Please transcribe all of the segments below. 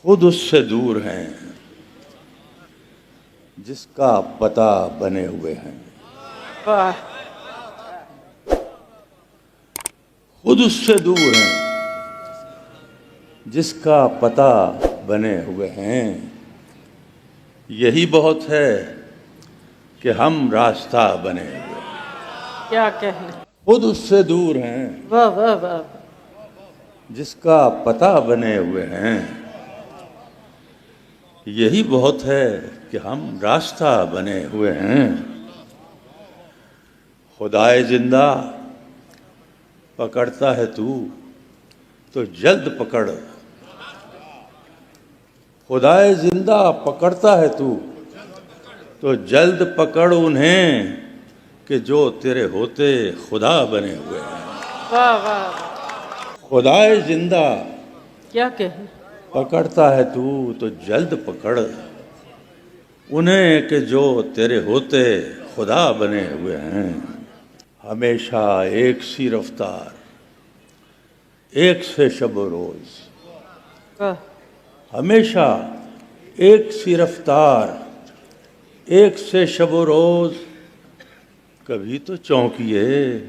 خود اس سے دور ہیں جس کا پتہ بنے ہوئے ہیں۔ خود اس سے دور ہیں جس کا پتہ بنے ہوئے ہیں۔ یہی بہت ہے کہ ہم راستہ بنے ہوئے ہیں۔ کیا کہنے، خود اس سے دور ہیں واہ واہ واہ، جس کا پتہ بنے ہوئے ہیں۔ یہی بہت ہے کہ ہم راستہ بنے ہوئے ہیں۔ خدائے زندہ پکڑتا ہے تو جلد پکڑ، خدائے زندہ پکڑتا ہے تو جلد پکڑ انہیں کہ جو تیرے ہوتے خدا بنے ہوئے ہیں۔ واہ واہ، خدائے زندہ کیا کہنے، پکڑتا ہے تو جلد پکڑ انہیں کہ جو تیرے ہوتے خدا بنے ہوئے ہیں۔ ہمیشہ ایک سی رفتار، ایک سے شب و روز، واہ، ہمیشہ ایک سی رفتار، ایک سے شب و روز، کبھی تو چونکیے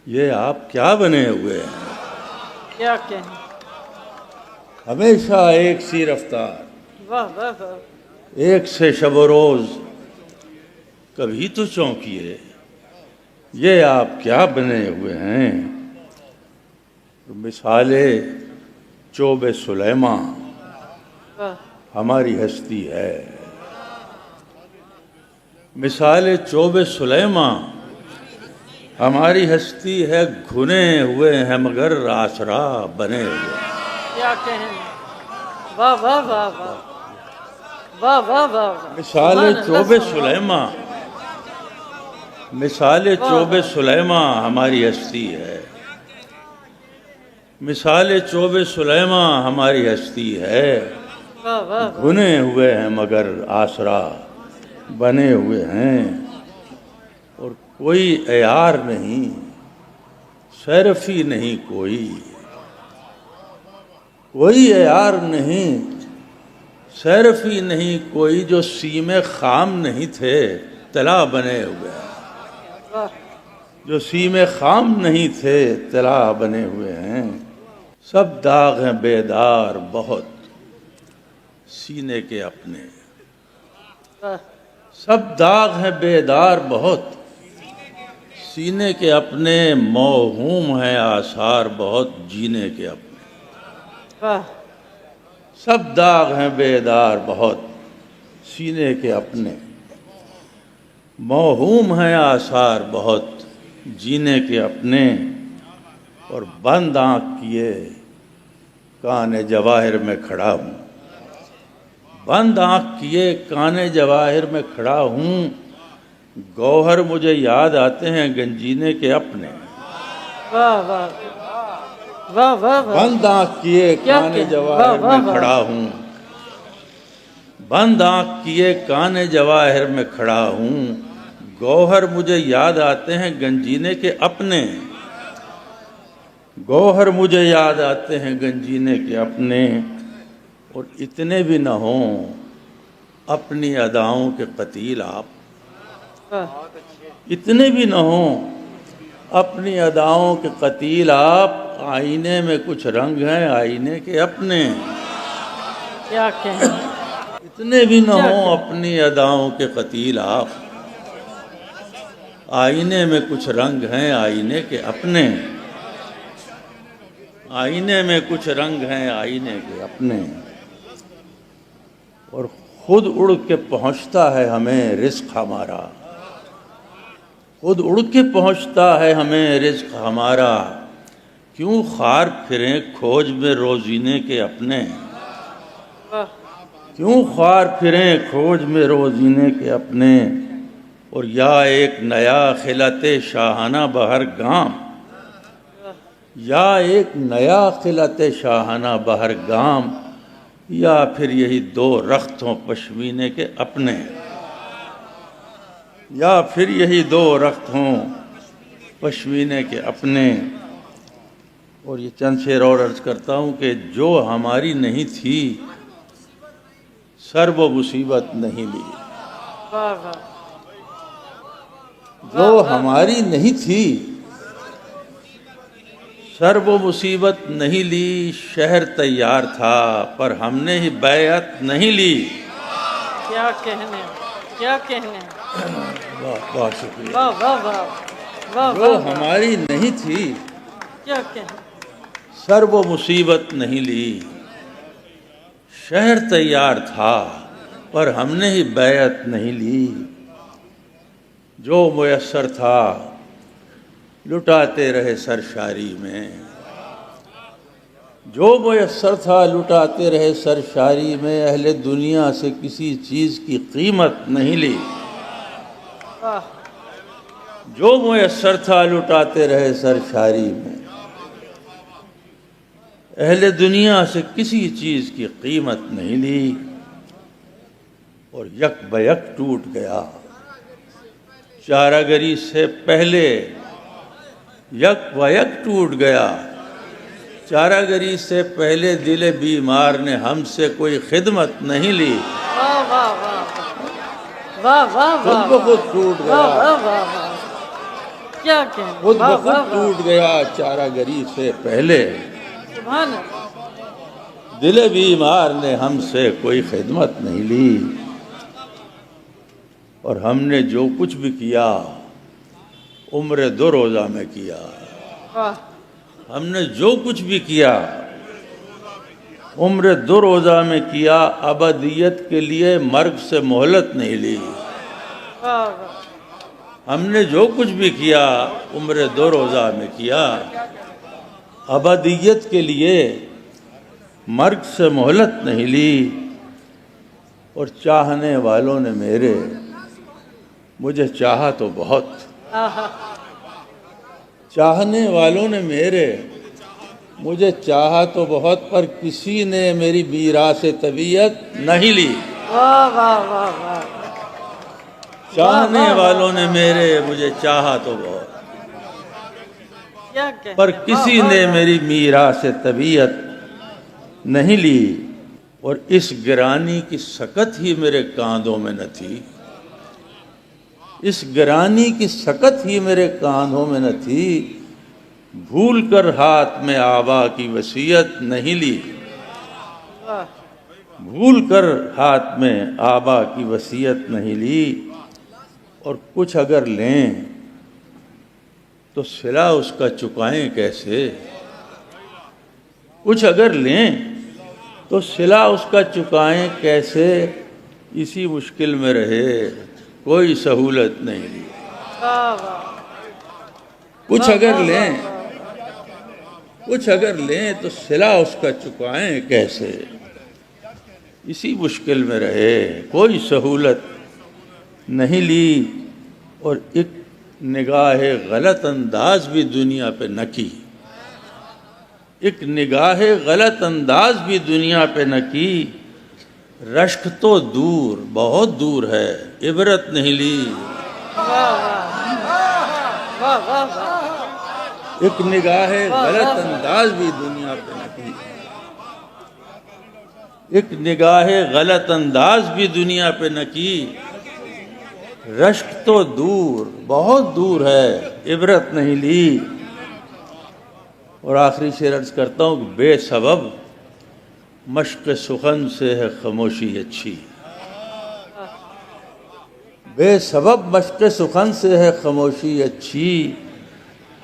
یہ آپ کیا بنے ہوئے ہیں۔ کیا کہنے، ہمیشہ ایک سی رفتار، واہ واہ واہ، ایک سے شب و روز، کبھی تو چونکیے یہ آپ کیا بنے ہوئے ہیں۔ مثال چوب سلیماں واہ، ہماری ہستی ہے۔ مثال چوب سلیماں ہماری ہستی ہے، گھنے ہوئے ہیں مگر آسرا بنے ہوئے ہیں۔ کیا کہنے، واہ واہ واہ واہ، واہ واہ واہ واہ، مثال سبحان اللہ، چوب سبحان سلیماں، مثال چوب سلیماں ہماری ہستی ہے۔ مثال چوب سلیماں ہماری ہستی ہے، واہ واہ واہ، گھنے ہوئے ہیں مگر آسرا بنے ہوئے ہیں۔ اور کوئی عیار نہیں، صرفی نہیں، کوئی عیار نہیں، صرفی نہیں کوئی، جو سیم خام نہیں تھے طلا بنے ہوئے ہیں۔ واہ، جو سیم خام نہیں تھے طلا بنے ہوئے ہیں۔ سب داغ ہیں بیدار بہت سینے کے اپنے، واہ، سب داغ ہیں بیدار بہت سینے کے اپنے، موہوم ہیں آثار بہت جینے کے اپنے۔ واہ، سب داغ ہیں بیدار بہت سینے کے اپنے، موہوم ہیں آثار بہت جینے کے اپنے۔ اور بند آنکھ کیے کان جواہر میں کھڑا ہوں، بند آنکھ کیے کان جواہر میں کھڑا ہوں، گوہر مجھے یاد آتے ہیں گنجینے کے اپنے۔ واہ واہ واہ واہ واہ، بند آنکھ کیے کیا کان کہنے، جواہر واہ واہ میں واہ، کھڑا ہوں، بند آنکھ کیے کان جواہر میں کھڑا ہوں، گوہر مجھے یاد آتے ہیں گنجینے کے اپنے، گوہر مجھے یاد آتے ہیں گنجینے کے اپنے۔ اور اتنے بھی نہ ہوں اپنی اداؤں کے قتیل آپ، واہ، اتنے بھی نہ ہوں اپنی اداؤں کے قتیل آپ، آئینے میں کچھ رنگ ہیں آئینے کے اپنے۔ کیا کہنے، اتنے بھی نہ ہوں اپنی اداؤں کے قتیل آپ، آئینے میں کچھ رنگ ہیں آئینے کے اپنے، آئینے میں کچھ رنگ ہیں آئینے کے اپنے۔ اور خود اڑ کے پہنچتا ہے ہمیں رزق ہمارا، خود اڑ کے پہنچتا ہے ہمیں رزق ہمارا، کیوں خار پھریں کھوج میں روزینے کے اپنے، واہ، کیوں خار پھریں کھوج میں روزینے کے اپنے۔ اور یا ایک نیا خلعت شاہانہ بہر گام، یا ایک نیا خلعت شاہانہ بہر گام، یا پھر یہی دو رخت ہوں پشمینے کے اپنے، یا پھر یہی دو رخت ہوں پشمینے کے اپنے۔ اور یہ چند شعر اور عرض کرتا ہوں کہ جو ہماری نہیں تھی سر و مصیبت نہیں لی، واہ واہ جو ہماری نہیں تھی سر و مصیبت نہیں لی، شہر تیار تھا پر ہم نے ہی بیعت نہیں لی۔ کیا کہنے، کیا کہنے، بہت شکریہ۔ واہ واہ واہ واہ جو واہ، ہماری نہیں تھی کیا کہنے، سر و مصیبت نہیں لی، شہر تیار تھا پر ہم نے ہی بیعت نہیں لی۔ جو میسر تھا لٹاتے رہے سرشاری میں، جو میسر تھا لٹاتے رہے سرشاری میں، اہل دنیا سے کسی چیز کی قیمت نہیں لی۔ واہ جو میسر تھا لٹاتے رہے سرشاری میں، اہل دنیا سے کسی چیز کی قیمت نہیں لی، اور یک بیک ٹوٹ گیا چارہ گری سے پہلے، یک بیک ٹوٹ گیا چارہ گری سے پہلے، دل بیمار نے ہم سے کوئی خدمت نہیں لی۔ واہ واہ واہ واہ واہ خود واہ بخود ٹوٹ واہ گیا، واہ واہ واہ، کیا کہنے، خود واہ بخود واہ واہ، ٹوٹ گیا چارہ گری سے پہلے، سبحان اللہ، دل بیمار نے ہم سے کوئی خدمت نہیں لی۔ اور ہم نے جو کچھ بھی کیا عمر 2 روزہ میں کیا، واہ ہم نے جو کچھ بھی کیا عمر 2 روزہ میں کیا، ابدیت کے لیے مرگ سے مہلت نہیں لی۔ واہ واہ، ہم نے جو کچھ بھی کیا عمر 2 روزہ میں کیا، ابدیت کے لیے مرگ سے مہلت نہیں لی۔ اور چاہنے والوں نے میرے مجھے چاہا تو بہت، آہا، چاہنے والوں نے میرے مجھے چاہا تو بہت، پر کسی نے میری میراث طبیعت نہیں لی۔ واہ واہ واہ واہ، چاہنے والوں نے میرے مجھے چاہا تو بہت، کیا کہنے، پر کسی نے میری میراث طبیعت نہیں لی۔ اور اس گرانی کی سکت ہی میرے کاندھوں میں نہ تھی، اس گرانی کی سکت ہی میرے کاندھوں میں نہ تھی، بھول کر ہاتھ میں آبا کی وصیت نہیں لی۔ واہ بھول کر ہاتھ میں آبا کی وصیت نہیں لی۔ اور کچھ اگر لیں تو صلہ اس کا چکائیں کیسے، کچھ اگر لیں تو صلہ اس کا چکائیں کیسے، اسی مشکل میں رہے کوئی سہولت نہیں لی۔ واہ واہ، کچھ اگر لیں، کچھ اگر لیں تو صلہ اس کا چکائیں کیسے، اسی مشکل میں رہے کوئی سہولت نہیں لی۔ اور ایک نگاہ غلط انداز بھی دنیا پہ نہ کی، ایک نگاہ غلط انداز بھی دنیا پہ نہ کی، رشک تو دور بہت دور ہے عبرت نہیں لی۔ واہ واہ واہ واہ، ایک نگاہ غلط انداز بھی دنیا پہ نہ کی، ایک نگاہ غلط انداز بھی دنیا پہ نہ کی، رشک تو دور بہت دور ہے عبرت نہیں لی۔ اور آخری شعر عرض کرتا ہوں کہ بے سبب مشق سخن سے ہے خاموشی اچھی، بے سبب مشق سخن سے ہے خاموشی اچھی،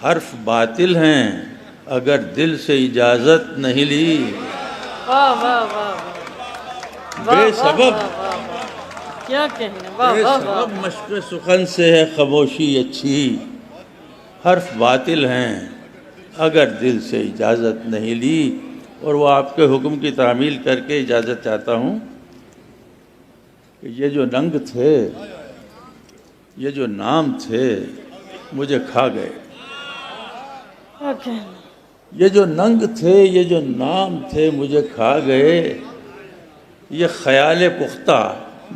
حرف باطل ہیں اگر دل سے اجازت نہیں لی۔ واہ واہ واہ، بے سبب کیا کہنے، واہ بے واہ سبب واہ، مشق سخن سے ہے خاموشی اچھی، حرف باطل ہیں اگر دل سے اجازت نہیں لی۔ اور وہ آپ کے حکم کی تعمیل کر کے اجازت چاہتا ہوں کہ یہ جو ننگ تھے، یہ جو نام تھے مجھے کھا گئے، کیا کہنے، یہ جو ننگ تھے یہ جو نام تھے مجھے کھا گئے، یہ خیال پختہ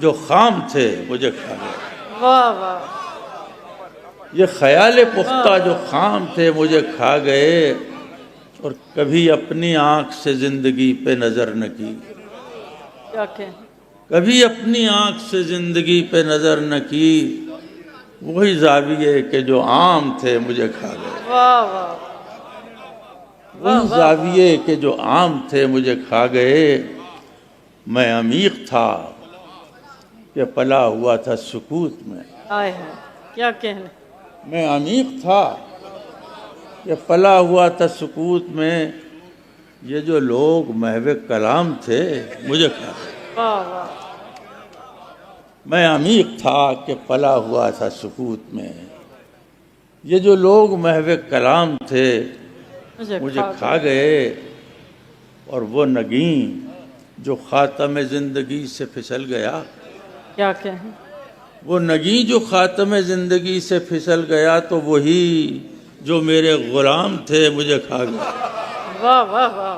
جو خام تھے مجھے کھا گئے، واہ واہ، یہ خیال پختہ جو خام تھے مجھے کھا گئے، اور کبھی اپنی آنکھ سے زندگی پہ نظر نہ کی، کیا کہنے، کبھی اپنی آنکھ سے زندگی پہ نظر نہ کی، وہی زاویے کہ جو عام تھے مجھے کھا گئے، واہ واہ وہی زاویے کہ جو عام تھے مجھے کھا گئے۔ میں عمیق تھا کہ پلا ہوا تھا سکوت میں، آئے ہیں کیا کہنے، میں عمیق تھا کہ پلا ہوا تھا سکوت میں، یہ جو لوگ محو کلام تھے مجھے کھا گئے۔ واہ واہ میں عمیق تھا کہ پلا ہوا تھا سکوت میں، یہ جو لوگ محو کلام تھے مجھے کھا گئے۔ اور وہ نگین جو خاتم زندگی سے پھسل گیا، کیا کہیں، وہ نگین جو خاتم زندگی سے پھسل گیا تو وہی جو میرے غلام تھے مجھے کھا گئے۔ واہ واہ واہ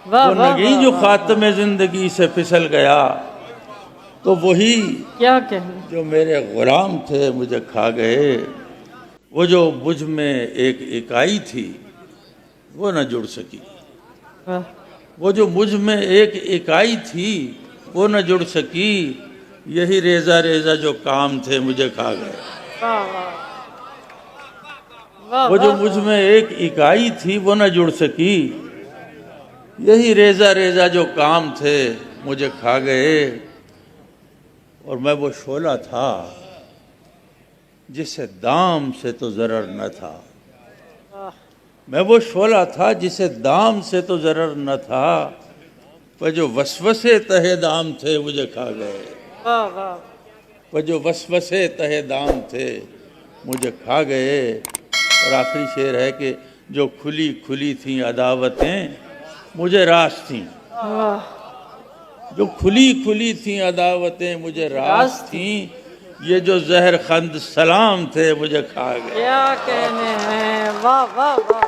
واہ وہ نگین جو خاتم زندگی سے پھسل گیا تو وہی کیا کہیں، جو میرے غلام تھے مجھے کھا گئے۔ وہ جو مجھ میں ایک اکائی تھی وہ نہ جڑ سکی، واہ وہ جو مجھ میں ایک اکائی تھی وہ نہ جڑ سکی، یہی ریزہ ریزہ جو کام تھے مجھے کھا گئے۔ واہ واہ وہ جو مجھ میں ایک اکائی تھی وہ نہ جڑ سکی، یہی ریزہ ریزہ جو کام تھے مجھے کھا گئے۔ اور میں وہ شعلہ تھا جسے دام سے تو ضرر نہ تھا، میں وہ شعلہ تھا جسے دام سے تو ضرر نہ تھا، پر جو وسوسے تہے دام تھے مجھے کھا گئے، واہ واہ پر جو وسوسے تہے دام تھے مجھے کھا گئے۔ اور آخری شعر ہے کہ جو کھلی کھلی تھیں عداوتیں مجھے راست تھیں، واہ جو کھلی کھلی تھیں عداوتیں مجھے راست تھیں، یہ جو زہر خند سلام تھے مجھے کھا گئے۔ کیا کہنے ہیں، واہ واہ واہ